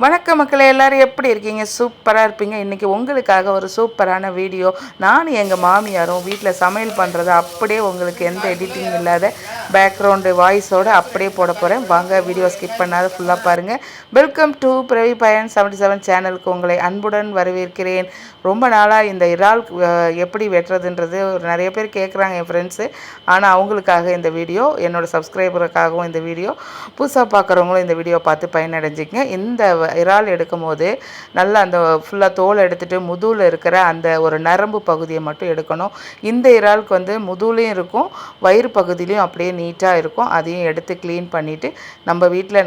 வணக்கம் மக்களே, எல்லாரும் எப்படி இருக்கீங்க? சூப்பராக இருப்பீங்க. இன்றைக்கி உங்களுக்காக ஒரு சூப்பரான வீடியோ. நானும் எங்கள் மாமியாரும் வீட்டில் சமையல் பண்ணுறதை அப்படியே உங்களுக்கு எந்த எடிட்டிங் இல்லாத பேக்ரவுண்டு வாய்ஸோடு அப்படியே போட போகிறேன். வாங்க, வீடியோ ஸ்கிப் பண்ணாத ஃபுல்லாக பாருங்கள். வெல்கம் டு பிரவி பயன் 77 சேனலுக்கு உங்களை அன்புடன் வரவேற்கிறேன். ரொம்ப நாளாக இந்த இறால் எப்படி வெட்டுறதுன்றது நிறைய பேர் கேட்குறாங்க என் ஃப்ரெண்ட்ஸு. ஆனால் அவங்களுக்காக இந்த வீடியோ, என்னோடய சப்ஸ்கிரைபருக்காகவும் இந்த வீடியோ, புதுசாக பார்க்குறவங்களும் இந்த வீடியோ பார்த்து பயனடைஞ்சிங்க. இந்த இறால் எடுக்கும் போது நல்லா அந்த ஃபுல்லாக தோல் எடுத்துகிட்டு முதுகில் இருக்கிற அந்த ஒரு நரம்பு பகுதியை மட்டும் எடுக்கணும். இந்த இறாலுக்கு வந்து முதுகுலையும் இருக்கும், வயிறு பகுதியிலையும் அப்படியே நீட்டாக இருக்கும். அதையும் எடுத்து க்ளீன் பண்ணிவிட்டு நம்ம வீட்டில்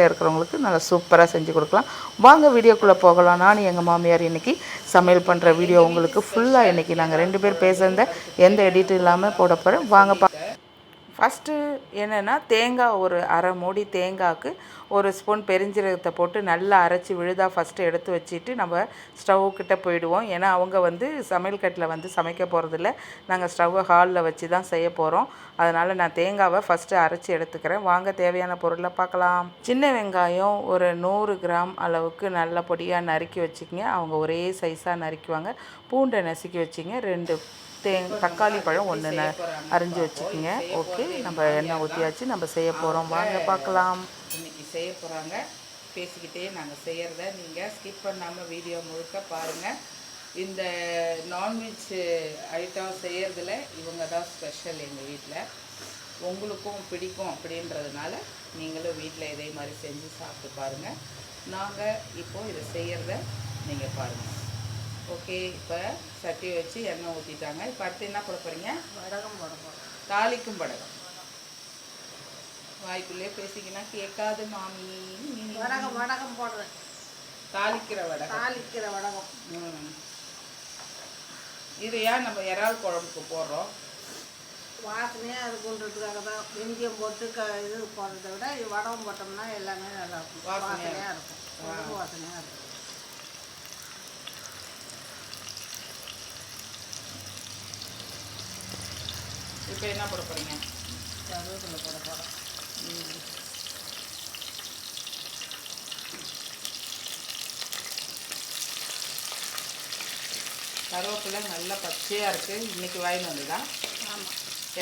இருக்கிறவங்களுக்கு நல்லா சூப்பராக செஞ்சு கொடுக்கலாம். வாங்க வீடியோக்குள்ளே போகலாம். நான் எங்கள் மாமியார் இன்றைக்கி சமையல் பண்ணுற வீடியோ உங்களுக்கு ஃபுல்லாக இன்றைக்கி நாங்கள் 2 பேர் பேசுகிறத எந்த எடிட்டும் இல்லாமல் போட போகிறேன். வாங்க ஃபஸ்ட்டு என்னென்னா, தேங்காய் ஒரு அரை மூடி தேங்காய்க்கு 1 ஸ்பூன் பெருஞ்சீரகத்தை போட்டு நல்லா அரைச்சி விழுதாக ஃபஸ்ட்டு எடுத்து வச்சுட்டு நம்ம ஸ்டவ்வுக்கிட்ட போயிடுவோம். ஏன்னா அவங்க வந்து சமையல் கட்டில் வந்து சமைக்க போகிறதில்ல, நாங்கள் ஸ்டவ்வை ஹாலில் வச்சு தான் செய்ய போகிறோம். அதனால் நான் தேங்காவை ஃபஸ்ட்டு அரைச்சி எடுத்துக்கிறேன். வாங்க தேவையான பொருளை பார்க்கலாம். சின்ன வெங்காயம் ஒரு 100 கிராம் அளவுக்கு நல்ல பொடியாக நறுக்கி வச்சுக்கிங்க. அவங்க ஒரே சைஸாக நறுக்குவாங்க. பூண்டை நசுக்கி வச்சுங்க. 2 தக்காளி பழம் 1 அரிஞ்சு வச்சுக்கோங்க. ஓகே, நம்ம எண்ணெய் ஊற்றியாச்சு, நம்ம செய்ய போகிறோம். வாங்க பார்க்கலாம். இன்றைக்கி செய்ய போகிறாங்க. பேசிக்கிட்டே நாங்கள் செய்கிறத நீங்கள் ஸ்கிப் பண்ணாமல் வீடியோ முழுக்க பாருங்கள். இந்த நான்வெஜ் ஐட்டம் செய்கிறதுல இவங்க தான் ஸ்பெஷல் எங்கள் வீட்டில். உங்களுக்கும் பிடிக்கும் அப்படின்றதுனால நீங்களும் வீட்டில் இதே மாதிரி செஞ்சு சாப்பிட்டு பாருங்கள். நாங்கள் இப்போது இதை செய்கிறத நீங்கள் பாருங்கள். ஓகே, இப்போ சட்டி வச்சு எண்ணெய் ஊற்றிட்டாங்க. இப்போ அடுத்து என்ன போட போகிறீங்க? வடகம் போட போகிறோம். தாளிக்கும் வடகம். வாய்க்குள்ளே பேசிக்கினா கேட்காது மாமி. வடகம் போடுறேன். தாளிக்கிற வடகம். இது ஏன் நம்ம இறால் குழம்புக்கு போடுறோம்? வாசனையாக அது கொண்டுறதுக்காக தான். வெந்தயம் போட்டு இது போடுறத விட வடகம் போட்டோம்னா எல்லாமே நல்லாயிருக்கும். வாசனையாக இருக்கும். வாசனையாக இருக்கும். இப்போ என்ன போட போகிறீங்க? கருவேப்பிலை போட போகிறோம். கருவேப்பிலை நல்லா பச்சையாக இருக்குது. இன்றைக்கி வாங்கிட்டு வந்துதா? ஆமாம்.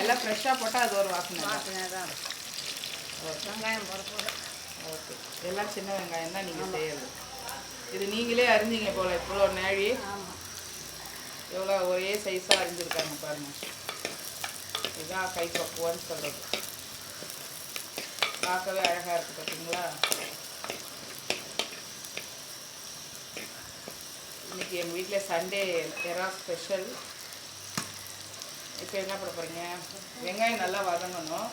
எல்லாம் ஃப்ரெஷ்ஷாக போட்டால் அது ஒரு வாசனையாக தான் இருக்கும். வெங்காயம் போட போகிறோம். ஓகே, எல்லாம் சின்ன வெங்காயம் தான் நீங்கள் செய்யறது. இது நீங்களே அறிஞ்சிங்க போல். இவ்வளோ நேழி. ஆமாம். எவ்வளோ ஒரே சைஸாக அறிஞ்சிருக்காங்க பாருங்கள். இதுதான் கைப்பக்குவன்னு சொல்கிறது. பார்க்கவே அழகாக இருக்குது பார்த்தீங்களா? இன்றைக்கி எங்கள் வீட்டில் சண்டே இறால் ஸ்பெஷல். இப்போ என்ன பண்ண போகிறீங்க? வெங்காயம் நல்லா வதங்கணும்.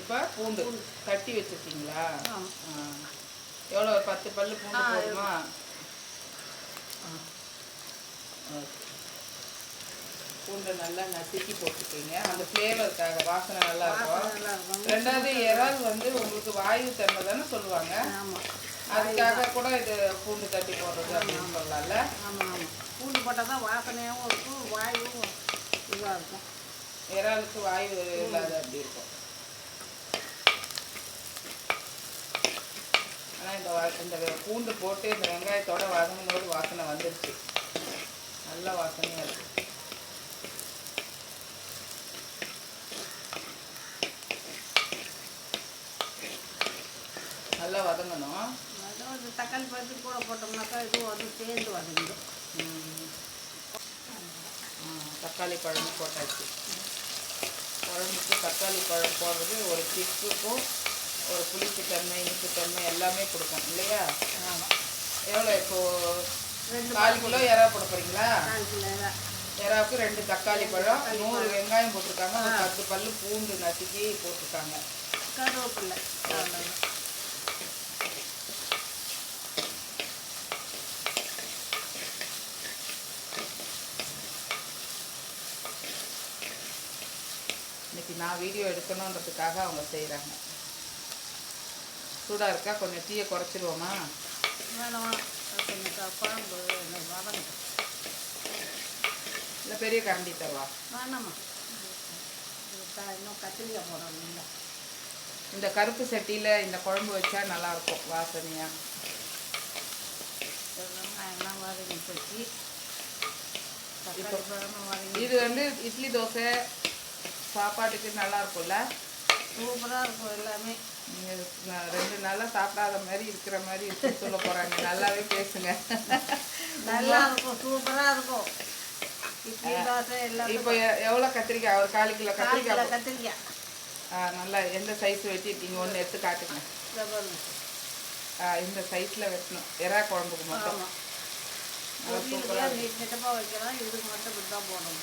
இப்போ பூண்டு தட்டி வச்சுருக்கீங்களா? எவ்வளோ? 10 பல் பூண்டு போதுமா? ஓகே, பூண்டை நல்லா நசுக்கி போட்டுக்கோங்க. அந்த ஃப்ளேவருக்காக வாசனை நல்லா இருக்கும். ரெண்டாவது இறால் வந்து உங்களுக்கு வாயு தன்மை தானே சொல்லுவாங்க. அதுக்காக கூட இது பூண்டு தட்டி போடுறது அப்படின்னு சொல்லலாம்ல. ஆமாம், பூண்டு போட்டால் தான் வாசனையாகவும் இருக்கும், வாயுவும் இதுவாக இருக்கும். இறாலுக்கு வாயு இல்லாத அப்படி இருக்கும். ஆனால் இந்த பூண்டு போட்டு இந்த வெங்காயத்தோட வதங்கும் போது வாசனை வந்துருச்சு. நல்ல வாசனையாக இருக்குது. நல்லா வதங்கணும். தக்காளி பழத்து கூட போட்டோம்னாக்கா இதுவும் அது சேர்ந்து வதங்கிடும். தக்காளி பழமும் போட்டாச்சு. குழம்புக்கு தக்காளி பழம் போடுறது ஒரு திப்புக்கும் ஒரு புளிப்புத்தன்மை, இனிப்புத்தன்மை எல்லாமே கொடுக்கும் இல்லையா? ஆமாம். எவ்வளோ இப்போது 4 கிலோ இறா போட போகிறீங்களா? 4 கிலோ இறாவுக்கு 2 தக்காளி பழம், 100 வெங்காயம் போட்டிருக்காங்க, ஒரு 10 பல் பூண்டு நசுக்கி போட்டிருக்காங்க. கருவேப்பிலை. இன்றைக்கி நான் வீடியோ எடுக்கணுன்றதுக்காக அவங்க செய்கிறாங்க. சூடாக இருக்கா? கொஞ்சம் தீயை குறைச்சிடுவோமா? வேணாம், கொஞ்சம் குழம்பு வதங்க. இல்லை பெரிய கரண்டி தருவா? வேணாம்மா, இன்னும் கத்திரிக்காய் போடணும். இந்த கருப்பு சட்டியில் இந்த குழம்பு வச்சா நல்லாயிருக்கும் வாசனையாக. இப்போ இது வந்து இட்லி தோசை சாப்பாட்டுக்கு நல்லா இருக்கும்ல, சூப்பராக இருக்கும். எல்லாமே நீங்கள் 2 நாளாக சாப்பிடாத மாதிரி இருக்கிற மாதிரி இருக்கு சொல்ல போகிறாங்க. நல்லாவே பேசுங்க. நல்லா இருக்கும், சூப்பராக இருக்கும் இட்லி தோசை எல்லாம். இப்போ எவ்வளோ கத்திரிக்காய்? ஒரு 1/4 கிலோ கத்திரிக்காய். கத்திரிக்காய் நல்லா எந்த சைஸ் வெட்டிட்டீங்க? ஒன்று எடுத்து காட்டுங்க. இந்த சைஸில் வெட்டணும். எறா குழம்புக்கு மட்டும். நீட்டமாக வைக்கலாம். இதுக்கு மட்டும் இப்படி தான் போடணும்.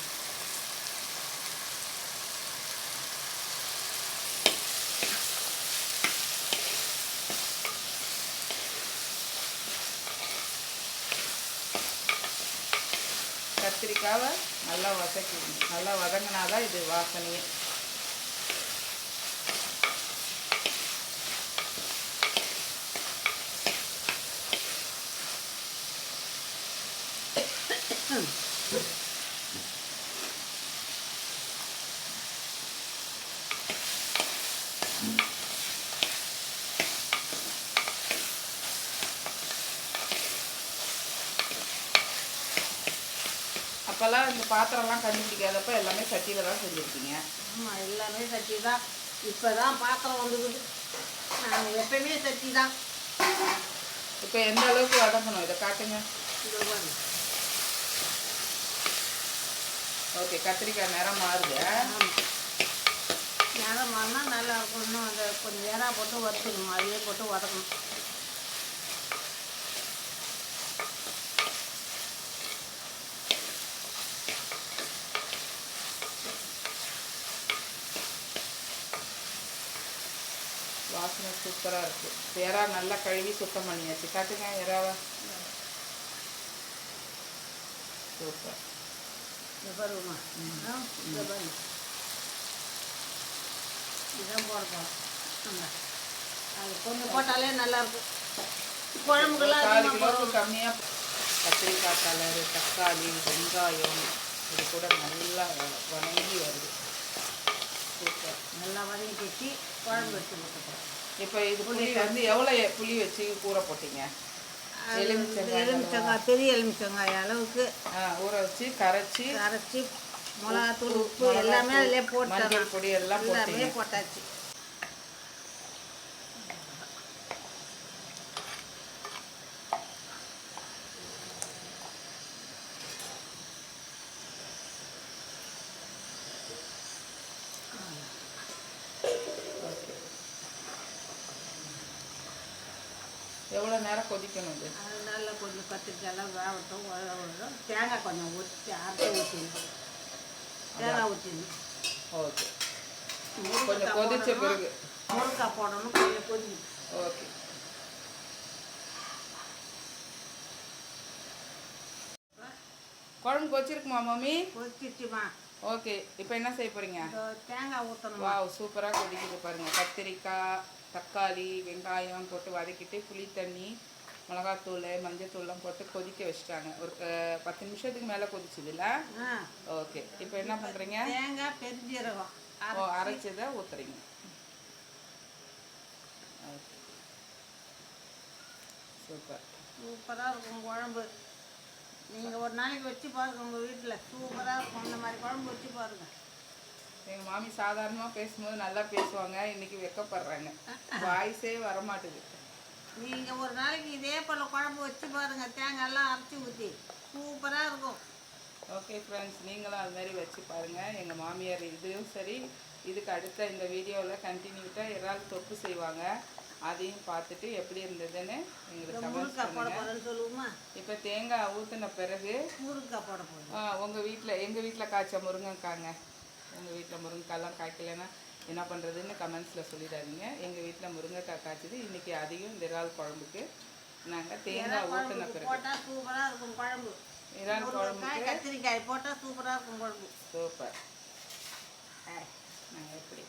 கத்திரிக்காவை நல்லா வதக்கிடணும். நல்லா வதங்கினாதான் இது வாசனையே. அப்போல்லாம் இந்த பாத்திரம்லாம் கண்டுபிடிக்காதப்ப எல்லாமே சட்டியில் தான் செஞ்சுருக்கீங்க. ஆமாம், எல்லாமே சட்டி தான். இப்போ தான் பாத்திரம் வந்துக்குது. நாங்கள் எப்பயுமே சட்டி தான். இப்போ எந்த அளவுக்கு வதக்கணும் இதை காட்டுங்க. ஓகே, கத்திரிக்காய் நிறம் மாறுது. நேரம் மாறினா நல்லா இருக்கும். இன்னும் அந்த கொஞ்சம் நேரம் போட்டு வறுத்துக்கணும். அதையே போட்டு வதக்கணும். வாசனை சூப்பராக இருக்குது. எறா நல்லா கழுவி சுத்தம் பண்ணியாச்சு. காட்டுங்க எறாவை. சூப்பர். பாருமா, இதான் போட போகிறோம். அது கொஞ்சம் போட்டாலே நல்லாயிருக்கும். குழம்புக்கெல்லாம் 4 கிலோவுக்கு கம்மியாக கத்திரிக்காய் கலரு, தக்காளி, வெங்காயம் இது கூட நல்லா வணங்கி வருது. சூப்பர். நல்லா வதங்கி வச்சு குழம்பு வச்சு போட்டுக்கிறோம். இப்போ இது புளி வந்து எவ்வளோ புளி வச்சு ஊற போட்டீங்க? எலுமிச்சங்காய், பெரிய எலுமிச்சங்காய் அளவுக்கு ஊற வச்சு கரைச்சி மிளகாத்தூள், உப்பு எல்லாமே அதிலே போட்டு, மஞ்சள் பொடி எல்லாம் எல்லாமே போட்டாச்சு. எவ்வளோ நேரம் கொதிக்கணும் இது? அது நல்லா கொஞ்சம் கத்திரிக்காயெல்லாம் வேகட்டும். வரும். தேங்காய் கொஞ்சம் ஊற்றி அரைச்சி ஊற்றிடணும். தேங்காய் ஊற்றிடணும். ஓகே, கொஞ்சம் கொதிச்ச பிறகு முருங்காய் போடணும். கொஞ்சம் கொதி. ஓகே. குழம்பு கொதிச்சிருக்குமா மம்மி? கொதிச்சிச்சுமா. ஓகே, இப்போ என்ன செய்ய போகிறீங்க? தேங்காய் ஊற்றணும். வாவ், சூப்பராக கொதிக்குது பாருங்கள். கத்திரிக்காய், தக்காளி, வெங்காயம் போட்டு வதக்கிட்டு புளி தண்ணி, மிளகாத்தூள், மஞ்சத்தூள்லாம் போட்டு கொதிக்க வச்சுட்டாங்க. ஒரு 10 நிமிஷத்துக்கு மேலே கொதிச்சுதுல்ல? ஓகே, இப்போ என்ன பண்ணுறீங்க? தேங்காய், பெருஞ்சீரகம் அரைச்சதை ஊற்றுறீங்க. Okay, super. சூப்பராக இருக்கும் குழம்பு. நீங்கள் ஒரு நாளைக்கு வச்சு பாருங்கள் உங்கள் வீட்டில். சூப்பராக இருக்கும். இந்த மாதிரி குழம்பு வச்சு பாருங்கள். எங்கள் மாமி சாதாரணமாக பேசும்போது நல்லா பேசுவாங்க. இன்றைக்கி வெக்கப்படுறாங்க. வாய்ஸே வரமாட்டுது. நீங்கள் ஒரு நாளைக்கு இதே போல் குழம்பு வச்சு பாருங்கள். தேங்காயெல்லாம் அரைச்சி ஊற்றி சூப்பராக இருக்கும். ஓகே ஃப்ரெண்ட்ஸ், நீங்களும் அதுமாரி வச்சு பாருங்கள். எங்கள் மாமியார் இதுவும் சரி, இதுக்கு அடுத்த இந்த வீடியோவில் கண்டினியூட்டாக இறால் தொப்பு செய்வாங்க. அதையும் பார்த்துட்டு எப்படி இருந்ததுன்னு எங்களுக்கு கமெண்ட்ஸ் பண்ணுங்க. சொல்லுவோமா? இப்போ தேங்காய் ஊற்றின பிறகு முருங்கைக்காய் போட போகிறோம். உங்கள் வீட்டில், எங்கள் வீட்டில் காய்ச்ச முருங்கைக்காங்க. உங்கள் வீட்டில் முருங்கைக்காய்லாம் காய்க்கலைன்னா என்ன பண்ணுறதுன்னு கமெண்ட்ஸில் சொல்லிடாதீங்க. எங்கள் வீட்டில் முருங்கைக்காய் காய்ச்சது. இன்றைக்கி அதையும் இந்த இறால் குழம்புக்கு நாங்கள் தேங்காய் ஊற்றின பிறகு போட்டால் சூப்பராக இருக்கும் குழம்பு. இறால் குழம்புக்கு கத்திரிக்காய் போட்டால் சூப்பராக இருக்கும் குழம்பு. சூப்பர். நாங்கள் எப்படி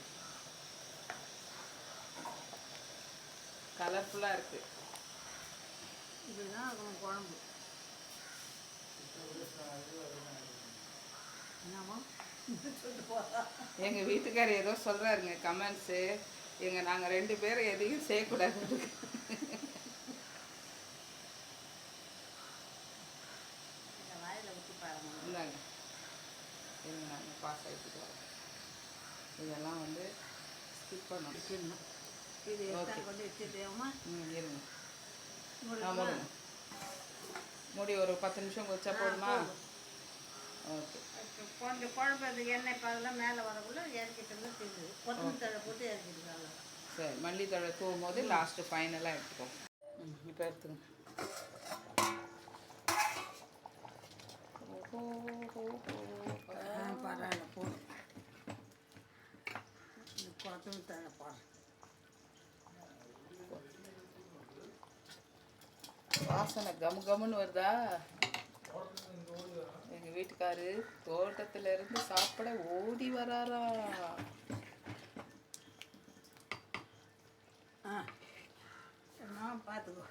கலர்ஃபுல்லாக இருக்குது. இதுதான் இருக்கும் குழம்பு. என்னவா எங்கள் வீட்டுக்காரர் ஏதோ சொல்கிறாருங்க கமெண்ட்ஸு. நாங்கள் 2 பேரும் எதையும் செய்யக்கூடாது. வாயில் ஊற்றி பாருங்க. இந்தாங்க நாங்கள் பாஸ் ஆகிட்டு வரோம். இதெல்லாம் வந்து ஸ்கிப் பண்ணணும். இது எடுத்தால் கொண்டு வச்சுட்டேம்மா. இருங்க மூடுங்க. மூடி ஒரு 10 நிமிஷம் வச்சா போதுமா? ஓகே. கொஞ்சம் குழம்பு அது எண்ணெய் இப்போ அதெல்லாம் மேலே வரக்குள்ள இறக்கிட்டு இருந்தால் தெரியுது. கொத்தமல்லி தழை போட்டு இறக்கிட்டு. சரி, மல்லித்தழை தூவும் போது லாஸ்ட்டு ஃபைனலாக எடுத்துக்கோ. இப்போ எடுத்துங்க. பரவாயில்ல போதும். கொத்தமல்லி தழை போடுறேன். வாசனை கமுன்னு வருதா? எங்கள் வீட்டுக்காரு தோட்டத்துல இருந்து சாப்பிட ஓடி வராரா. பார்த்துக்கோ.